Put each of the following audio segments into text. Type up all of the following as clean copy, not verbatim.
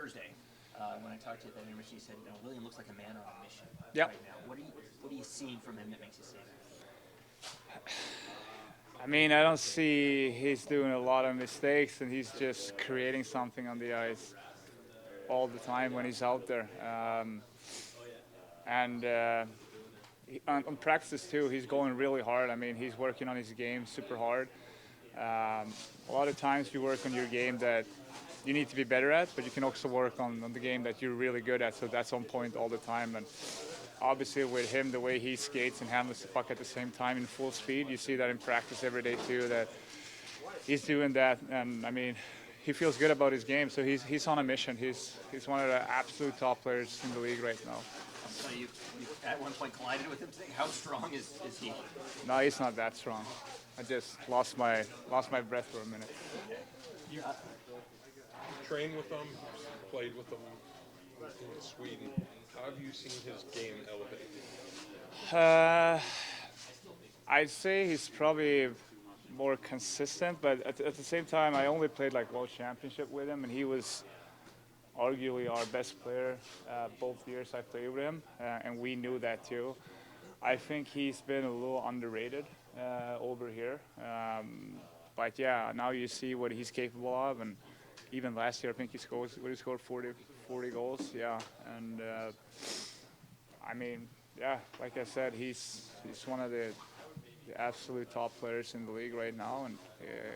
Thursday, when I talked to you at that intermission, you said, William looks like a man on a mission Yep. right now. What are you seeing from him that makes you say that? I mean, I don't see he's doing a lot of mistakes, and he's just creating something on the ice all the time when he's out there. And on practice too, he's going really hard. I mean, he's working on his game super hard. A lot of times you work on your game that you need to be better at, but you can also work on the game that you're really good at. So that's on point all the time. And obviously with him, the way he skates and handles the puck at the same time in full speed, you see that in practice every day too, that he's doing that. And I mean, he feels good about his game. So he's on a mission. He's one of the absolute top players in the league right now. So you at one point collided with him today. How strong is he? No, he's not that strong. I just lost my breath for a minute. You trained with them, played with them in Sweden. How have you seen his game elevate? I'd say he's probably more consistent, but at the same time, I only played like World Championship with him, and he was arguably our best player both years I played with him, and we knew that too. I think he's been a little underrated over here. But yeah, now you see what he's capable of, and even last year I think he scored 40 goals. Yeah, and I mean, yeah, like I said, he's one of the absolute top players in the league right now, and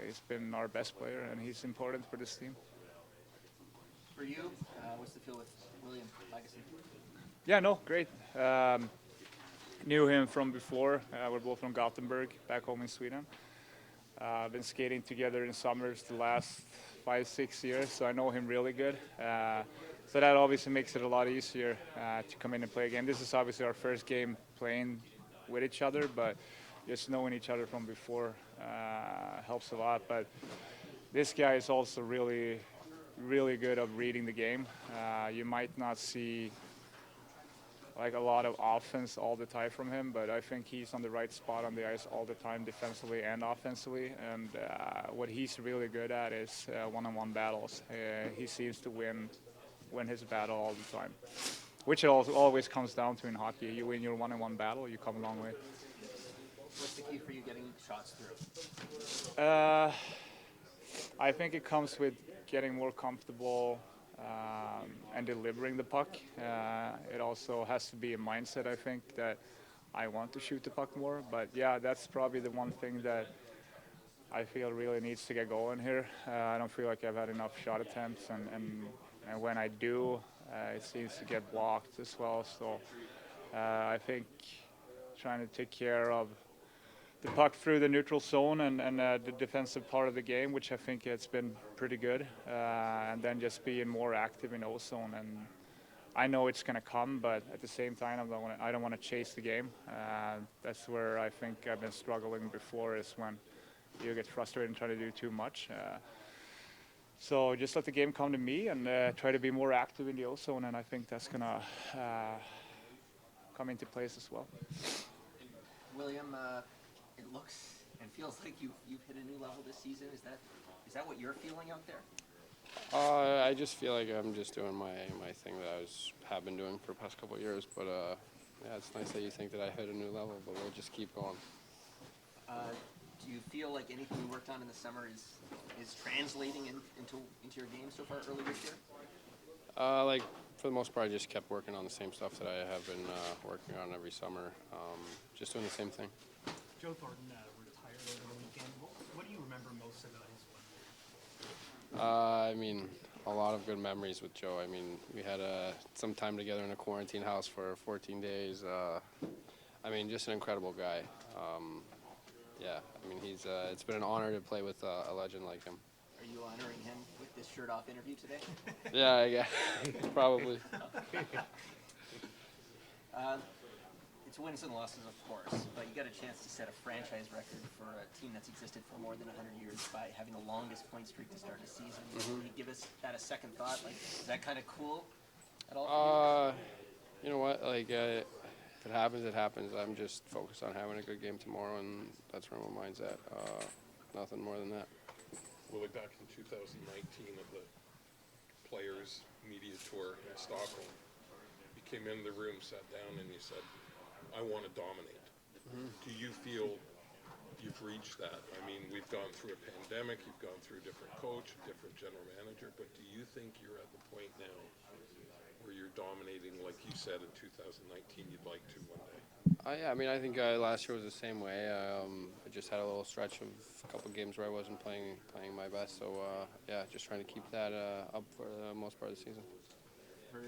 he's been our best player, and he's important for this team. For you, what's the feel with William Legacy? Yeah, no, great. Knew him from before. We're both from Gothenburg, back home in Sweden. Been skating together in summers the last 5-6 years, so I know him really good. So that obviously makes it a lot easier to come in and play again. This is obviously our first game playing with each other, but just knowing each other from before helps a lot. But this guy is also really, really good at reading the game. You might not see like a lot of offense all the time from him, but I think he's on the right spot on the ice all the time, defensively and offensively. And what he's really good at is one-on-one battles. He seems to win his battle all the time, which it always comes down to in hockey. You win your one-on-one battle, you come a long way. What's the key for you getting shots through? I think it comes with getting more comfortable and delivering the puck. It also has to be a mindset, I think, that I want to shoot the puck more. But yeah, that's probably the one thing that I feel really needs to get going here. I don't feel like I've had enough shot attempts, and when I do, it seems to get blocked as well. So I think trying to take care of the puck through the neutral zone and the defensive part of the game, which I think it's been pretty good, and then just being more active in O-zone. And I know it's going to come, but at the same time, I don't want to chase the game. That's where I think I've been struggling before, is when you get frustrated and try to do too much. So just let the game come to me and try to be more active in the O-zone, and I think that's going to come into place as well. William, it looks and feels like you've hit a new level this season. Is that what you're feeling out there? I just feel like I'm just doing my thing that I have been doing for the past couple of years. But yeah, it's nice that you think that I hit a new level, but we'll just keep going. Do you feel like anything you worked on in the summer is translating into your game so far early this year? Like for the most part, I just kept working on the same stuff that I have been working on every summer. Just doing the same thing. Joe Thornton retired over the weekend. What do you remember most about his one? I mean, a lot of good memories with Joe. I mean, we had some time together in a quarantine house for 14 days. I mean, just an incredible guy. Yeah, I mean, it's been an honor to play with a legend like him. Are you honoring him with this shirt-off interview today? Yeah, probably. It's wins and losses, of course, but you got a chance to set a franchise record for a team that's existed for more than 100 years by having the longest point streak to start a season. Mm-hmm. Can you give us that a second thought? Like, is that kind of cool at all for you? You know what? Like, if it happens, it happens. I'm just focused on having a good game tomorrow, and that's where my mind's at. Nothing more than that. Well, like back in 2019, of the players media tour in Stockholm. You came in the room, sat down, and you said, I want to dominate. Do you feel you've reached that? I mean, we've gone through a pandemic, you've gone through a different coach, a different general manager, but do you think you're at the point now where you're dominating, like you said in 2019 you'd like to one day? Yeah, I mean, I think last year was the same way. I just had a little stretch of a couple games where I wasn't playing my best. So yeah, just trying to keep that up for the most part of the season. For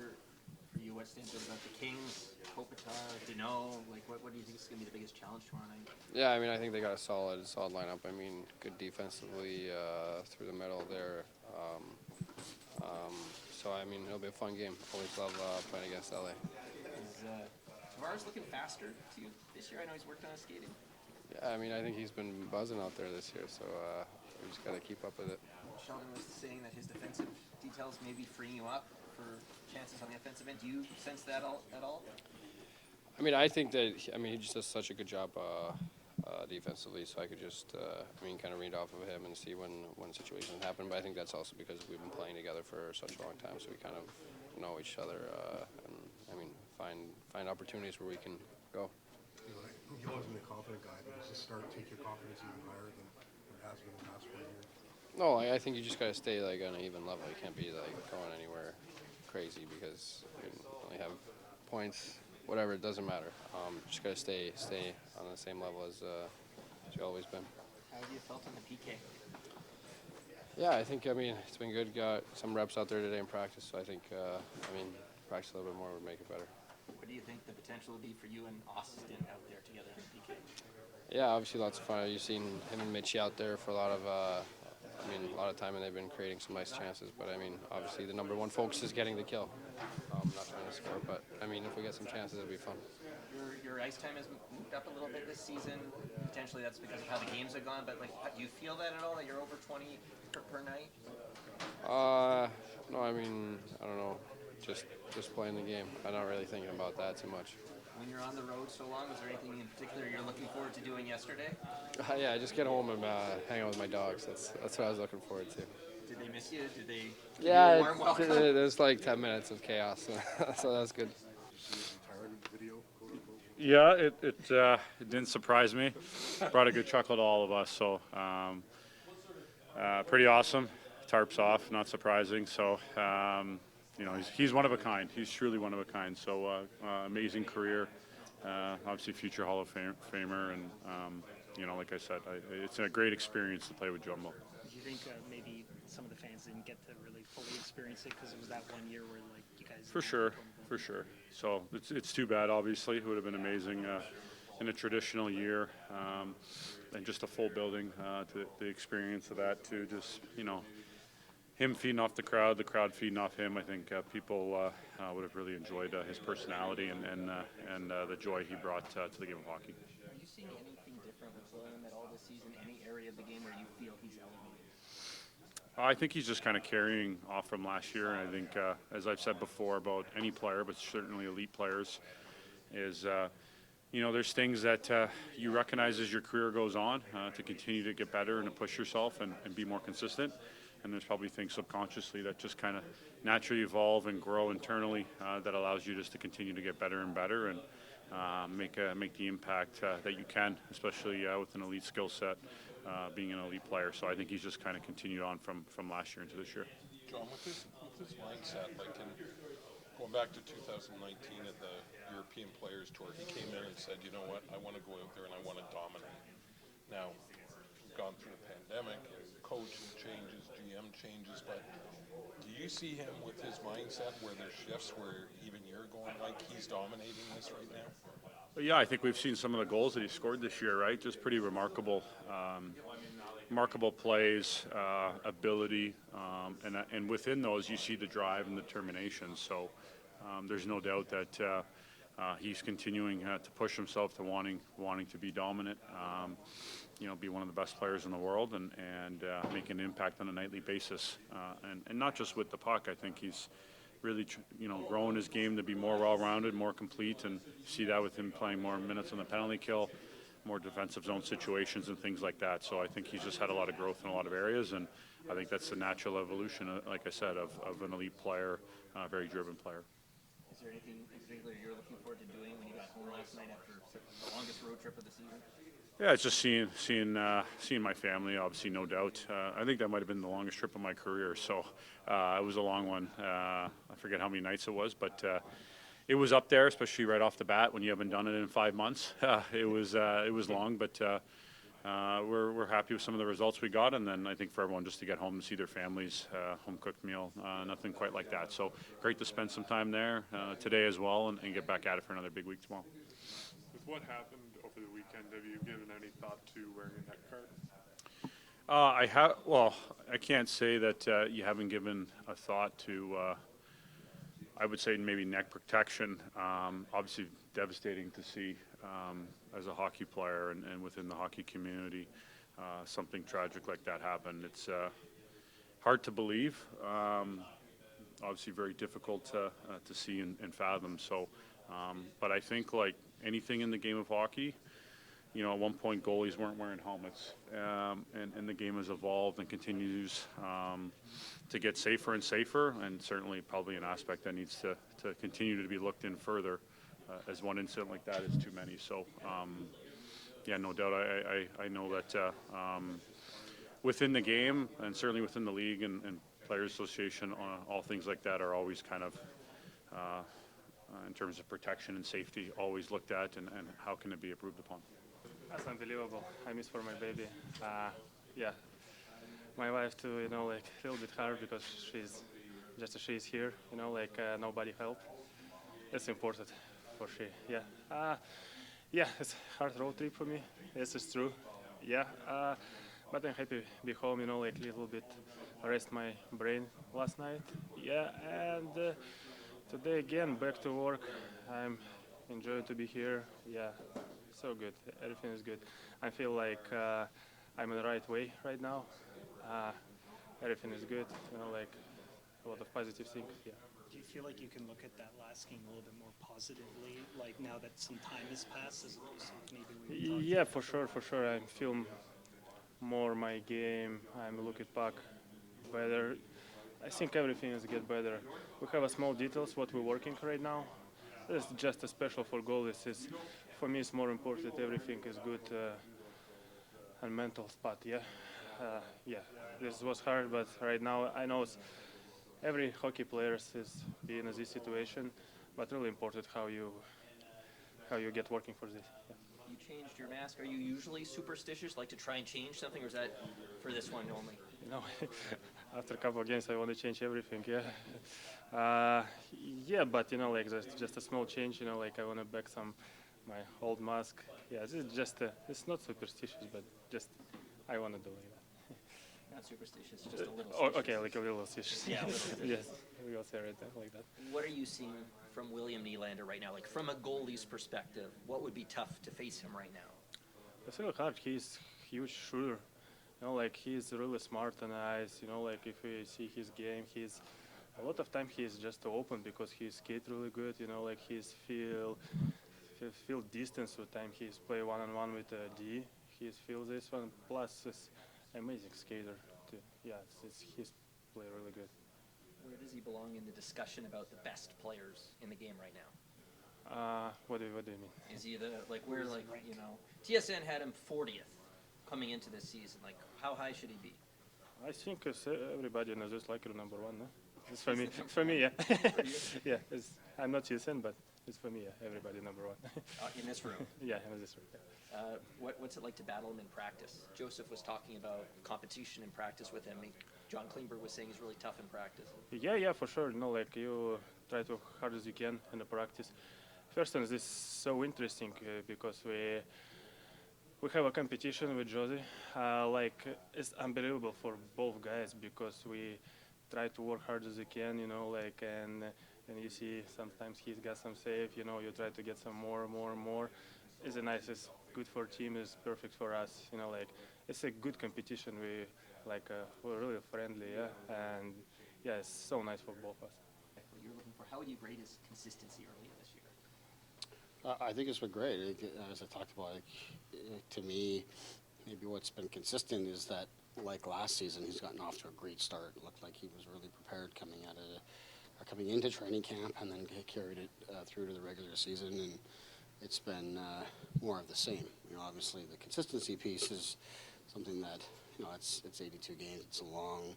you, what stands out about the Kings, Kopitar, Deneau? Like, what do you think is going to be the biggest challenge tomorrow night? Yeah, I mean, I think they got a solid lineup. I mean, good defensively through the middle there. So I mean, it'll be a fun game. Always love playing against LA. Is Tavares looking faster to you this year? I know he's worked on his skating. Yeah, I mean, I think he's been buzzing out there this year. So we just got to keep up with it. Sheldon was saying that his defensive details may be freeing you up for chances on the offensive end. Do you sense that at all? I mean, I think that he just does such a good job defensively, so I could just kind of read off of him and see when situations happen. But I think that's also because we've been playing together for such a long time, so we kind of know each other and find opportunities where we can go. You've always been a confident guy, but does this start to take your confidence even higher than it has been in the past 4 years? No, I think you just got to stay on an even level. You can't be going anywhere crazy because you only have points. Whatever, it doesn't matter. Just got to stay on the same level as you've always been. How have you felt on the PK? Yeah, I think it's been good. Got some reps out there today in practice, so I think practice a little bit more would make it better. What do you think the potential would be for you and Austin out there together in the PK? Yeah, obviously lots of fun. You've seen him and Mitchie out there for a lot of time, and they've been creating some nice chances. But obviously the number one focus is getting the kill. Not trying to score, but if we get some chances, it'll be fun. Your ice time has moved up a little bit this season. Potentially that's because of how the games have gone. But do you feel that at all? That you're over 20 per night? No, I don't know. Just playing the game. I'm not really thinking about that too much. When you're on the road so long, was there anything in particular you're looking forward to doing yesterday? Yeah, just get home and hang out with my dogs. That's what I was looking forward to. Did they miss you? Did they give Yeah, you a warm welcome? there's like 10 minutes of chaos, so that's good. Did you see his retirement video, quote unquote? Yeah, it didn't surprise me. Brought a good chuckle to all of us. So pretty awesome. Tarps off, not surprising. So he's one of a kind. He's truly one of a kind. So amazing career. Obviously future Hall of Famer, and like I said, it's a great experience to play with Jumbo. Do you think maybe some of the fans didn't get to really fully experience it because it was that 1 year where you guys? For sure. So it's too bad. Obviously, it would have been amazing in a traditional year, and just a full building. To the experience of that too. Just him feeding off the crowd feeding off him. I think people would have really enjoyed his personality and the joy he brought to the game of hockey. Are you seeing anything different with William at all this season? Any area of the game where you feel he's elevated? I think he's just kind of carrying off from last year, and I think, as I've said before about any player, but certainly elite players, is there's things that you recognize as your career goes on to continue to get better and to push yourself and be more consistent. And there's probably things subconsciously that just kind of naturally evolve and grow internally that allows you just to continue to get better and better and make the impact that you can, especially with an elite skill set, being an elite player. So I think he's just kind of continued on from last year into this year. John, with his mindset, going back to 2019 at the European Players Tour, he came in and said, you know what, I want to go out there and I want to dominate. Now, we've gone through a pandemic and coaching changes, GM changes, but do you see him with his mindset where there's shifts where even you're going like he's dominating this right now? But yeah, I think we've seen some of the goals that he scored this year, right? Just pretty remarkable plays, ability, and within those you see the drive and determination. So there's no doubt that he's continuing to push himself to wanting to be dominant, be one of the best players in the world, and make an impact on a nightly basis, and not just with the puck. I think he's really growing his game to be more well-rounded, more complete, and see that with him playing more minutes on the penalty kill, more defensive zone situations and things like that. So I think he's just had a lot of growth in a lot of areas, and I think that's the natural evolution, like I said, of an elite player, very driven player. Is there anything in particular you're looking forward to doing when you got home last night after the longest road trip of the season? Yeah, it's just seeing my family. Obviously, no doubt. I think that might have been the longest trip of my career. So it was a long one. I forget how many nights it was, but it was up there, especially right off the bat when you haven't done it in 5 months. It was long, but we're happy with some of the results we got, and then I think for everyone just to get home and see their families, home cooked meal, nothing quite like that. So great to spend some time there today as well, and get back at it for another big week tomorrow. With what happened over the weekend, have you given any thought to wearing a neck guard? I have. Well, I can't say that you haven't given a thought to. I would say maybe neck protection. Obviously, devastating to see as a hockey player and within the hockey community, something tragic like that happen. It's hard to believe. Obviously, very difficult to see and fathom. So, but I think like anything in the game of hockey, you know, at one point goalies weren't wearing helmets, and the game has evolved and continues to get safer and safer, and certainly probably an aspect that needs to continue to be looked in further, as one incident like that is too many. So, yeah, no doubt. I know that within the game and certainly within the league and Players Association, all things like that are always kind of in terms of protection and safety, always looked at, and how can it be improved upon. That's unbelievable. I miss for my baby. Yeah, my wife too. You know, like a little bit hard because she's here. You know, like nobody helped. It's important for she. Yeah, yeah. It's a hard road trip for me. This is true. Yeah, but I'm happy to be home. You know, like a little bit rest my brain last night. Yeah, and today again back to work. I'm enjoying to be here. Yeah. So good. Everything is good. I feel like I'm in the right way right now. Everything is good. You know, like a lot of positive things. Yeah. Do you feel like you can look at that last game a little bit more positively, like now that some time has passed, as opposed to maybe we were talking? Yeah, for sure, for sure. I feel more my game. I'm looking back better. I think everything is get better. We have a small details what we're working right now. It's just a special for goalies. For me, it's more important. Everything is good and mental spot. Yeah, yeah. This was hard, but right now I know every hockey player is being in this situation. But really important how you get working for this. Yeah. You changed your mask. Are you usually superstitious, like to try and change something, or is that for this one only? You know, after a couple of games, I want to change everything. Yeah, yeah. But you know, like just a small change. You know, like I want to back my old mask. Yeah, it's just it's not superstitious, but just I want to do like that. Not superstitious, just a little. Oh, okay, like a little stitious. Yeah. A little bit. Yes, we will say right there like that. What are you seeing from William Nylander right now? Like from a goalie's perspective, what would be tough to face him right now? It's really hard. He's huge shooter. You know, like he's really smart and nice. You know, like if we see his game, he's a lot of time he's just open because he skate really good. You know, like he's feel distance with time. He's play one-on-one with D. He's feel this one. Plus, it's amazing skater too. Yeah, he's play really good. Where does he belong in the discussion about the best players in the game right now? What do you mean? Is he you know, TSN had him 40th coming into this season. Like, how high should he be? I think everybody knows this like number one. No? It's for me. For me, yeah. Yeah, I'm not TSN, but it's for me. Yeah, everybody number one. In this room. Yeah, in this room. Yeah. What's it like to battle him in practice? Joseph was talking about competition in practice with him. John Klingburg was saying he's really tough in practice. Yeah, for sure. You know, like you try to hard as you can in the practice. First, and this is so interesting because we have a competition with Josie. Like it's unbelievable for both guys because we try to work hard as you can. You know, like and you see sometimes he's got some save. You know, you try to get some more. It's a nice. It's good for team. It's perfect for us. You know, like it's a good competition. We're really friendly. Yeah, and yeah, it's so nice for both of us. What you're looking for? How would you grade his consistency early in this year? I think it's been great. As I talked about, to me, maybe what's been consistent is that like last season, he's gotten off to a great start. It looked like he was really prepared coming into training camp, and then carried it through to the regular season. And it's been more of the same. Obviously the consistency piece is something that it's 82 games. It's a long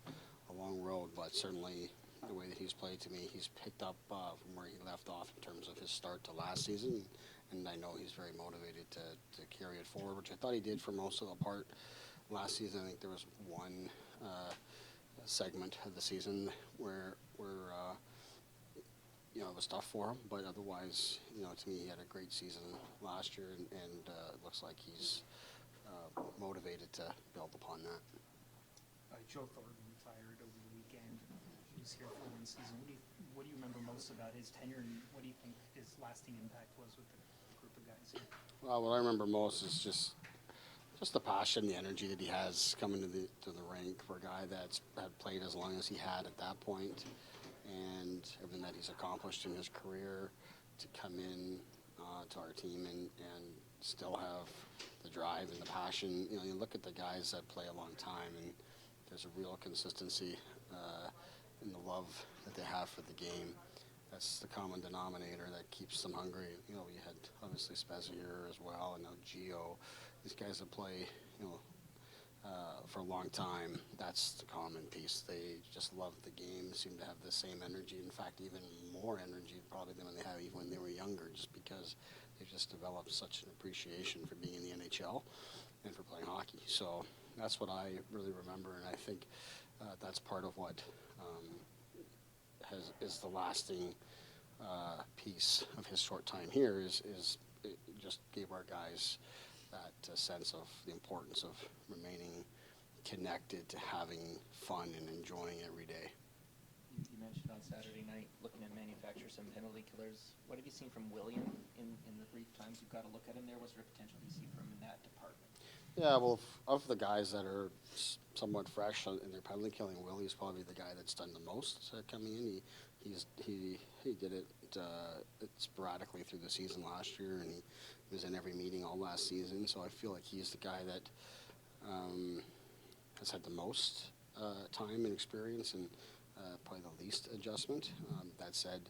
road, but certainly the way that he's played, to me, he's picked up from where he left off in terms of his start to last season. And I know he's very motivated to carry it forward, which I thought he did for most of the part last season. I think there was one segment of the season where it was tough for him, but otherwise, to me, he had a great season last year, and it looks like he's motivated to build upon that. Joe Thornton retired over the weekend. He was here for one season. What do you remember most about his tenure, and what do you think his lasting impact was with the group of guys here? Well, what I remember most is just the passion, the energy that he has coming to the rink for a guy that's had played as long as he had at that point, and everything that he's accomplished in his career to come in to our team and still have the drive and the passion. You look at the guys that play a long time, and there's a real consistency in the love that they have for the game. That's the common denominator that keeps them hungry. We had obviously Spezia here as well, and now Gio. These guys that play, for a long time, that's the common piece. They just love the game, seem to have the same energy. In fact, even more energy probably than they have even when they were younger, just because they've just developed such an appreciation for being in the NHL and for playing hockey. So that's what I really remember, and I think that's part of what is the lasting piece of his short time here is it just gave our guys that sense of the importance of remaining connected to having fun and enjoying every day. You mentioned on Saturday night looking to manufacture some penalty killers. What have you seen from William in the brief times you've got to look at him there? What's the potential you see from him in that department? Yeah, well, of the guys that are somewhat fresh in their penalty killing, Willie's probably the guy that's done the most coming in. He did it sporadically through the season last year, and he was in every meeting all last season. So I feel like he's the guy that has had the most time and experience, and probably the least adjustment. That said,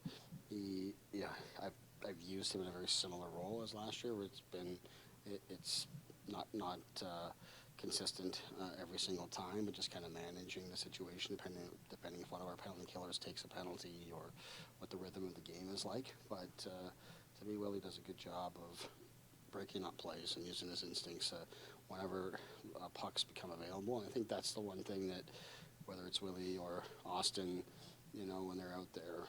I've used him in a very similar role as last year, where it's not consistent every single time, but just kind of managing the situation depending if one of our penalty killers takes a penalty or what the rhythm of the game is like. But to me, Willie does a good job of breaking up plays and using his instincts whenever pucks become available. And I think that's the one thing that, whether it's Willie or Austin, when they're out there,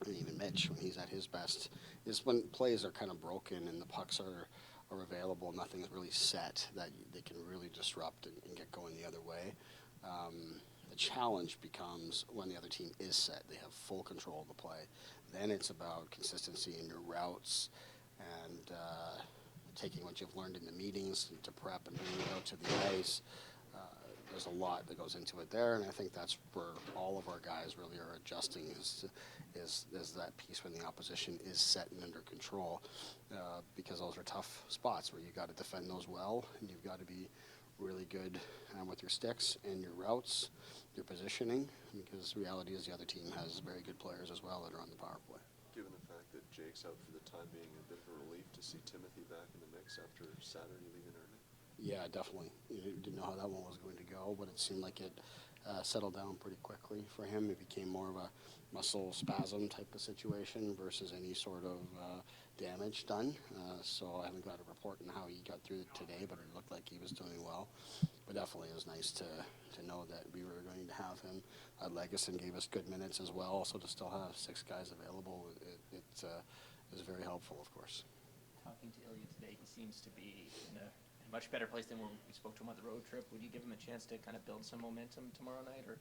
and even Mitch, when he's at his best, is when plays are kind of broken and the pucks are available, nothing's really set, that they can really disrupt and get going the other way. The challenge becomes when the other team is set, they have full control of the play. Then it's about consistency in your routes and taking what you've learned in the meetings to prep and bringing it out to the ice. There's a lot that goes into it there, and I think that's where all of our guys really are adjusting is that piece when the opposition is set and under control, because those are tough spots where you've got to defend those well, and you've got to be really good with your sticks and your routes, your positioning, because the reality is the other team has very good players as well that are on the power play. Given the fact that Jake's out for the time being, a bit of a relief to see Timothy back in the mix after Saturday leaving early? Yeah, definitely. You didn't know how that one was going to go, but it seemed like it settled down pretty quickly for him. It became more of a muscle spasm type of situation versus any sort of damage done. So I haven't got a report on how he got through it today, but it looked like he was doing well. But definitely it was nice to know that we were going to have him. Legason gave us good minutes as well, so to still have 6 guys available, it is very helpful, of course. Talking to Ilya today, he seems to be in a much better place than when we spoke to him on the road trip. Would you give him a chance to kind of build some momentum tomorrow night, or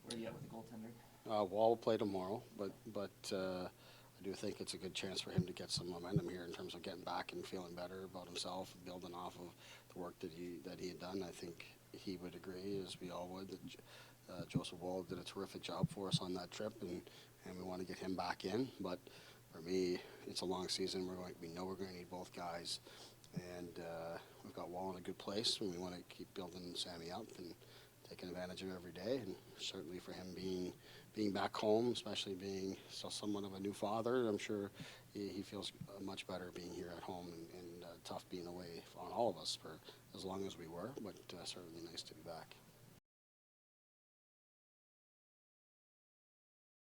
where are you at with the goaltender? Wall will play tomorrow, but I do think it's a good chance for him to get some momentum here in terms of getting back and feeling better about himself, and building off of the work that he had done. I think he would agree, as we all would, that Joseph Wall did a terrific job for us on that trip, and we want to get him back in. But for me, it's a long season. We know we're going to need both guys. and we've got Wall in a good place, and we want to keep building Sammy up and taking advantage of every day. And certainly for him being back home, especially being somewhat of a new father, I'm sure he feels much better being here at home, and tough being away on all of us for as long as we were, but certainly nice to be back.